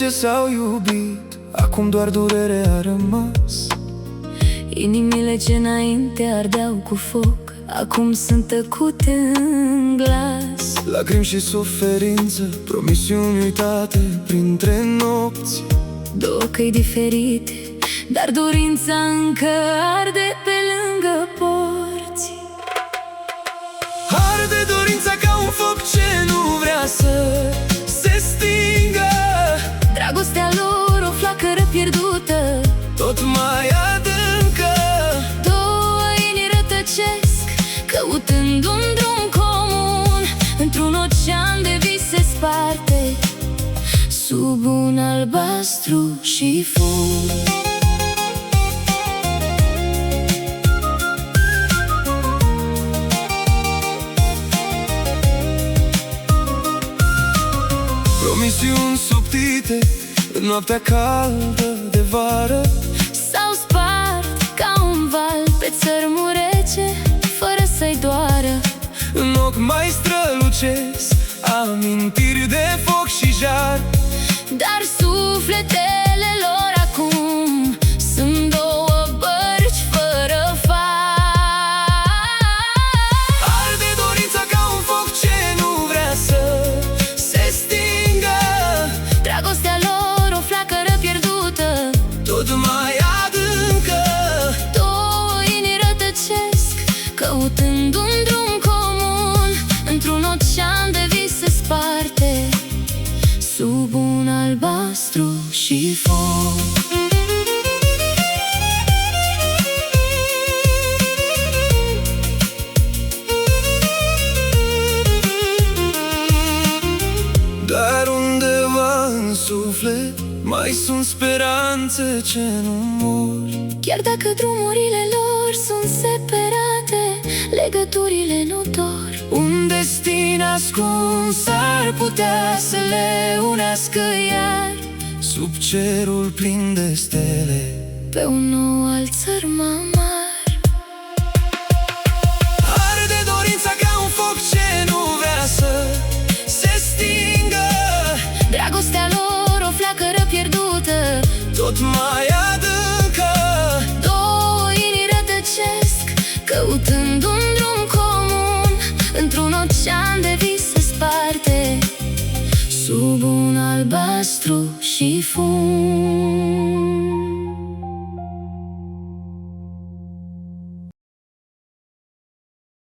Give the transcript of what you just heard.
ce s-au iubit, acum doar durere a rămas. Inimile ce înainte ardeau cu foc, acum sunt tăcute în glas. Lacrimi și suferință, promisiuni uitate printre nopți. Două căi diferite, dar dorința încă arde pe lângă porți. Arde dorința ca un foc ce nu vrea să se stingă. Dragostea lor o flacără pierdută, tot mai adâncă. două inimi rătăcesc, căutând un drum comun, într-un ocean de vise sparte, sub un albastru șifon. Promisiuni subtite în noaptea caldă de vară S-au spart ca un val pe țărmul rece, fără să-i doară. în ochi mai strălucesc amintiri de foc și jar. Dar sufletele lor acum sunt două bărci fără far. Arde dorința ca un foc ce nu vrea să se stingă. Dragostea lor o flacără pierdută, Tot mai adâncă. două inimi rătăcesc, căutând un drum comun, într-un ocean de vise sparte, sub un albastru șifon. Dar undeva în suflet mai sunt speranțe ce nu mor. Chiar dacă drumurile lor sunt separate, legăturile nu dor. Un destin ascuns ar putea să le unească iar, sub cerul plin de stele, pe un nou alt țărm mare. arde dorința ca un foc ce nu vrea să se stingă. Dragostea lor o flacără pierdută, Tot mai adâncă. două inimi rătăcesc, căutând un drum comun, într-un ocean de vise sparte, sub un albastru șifon.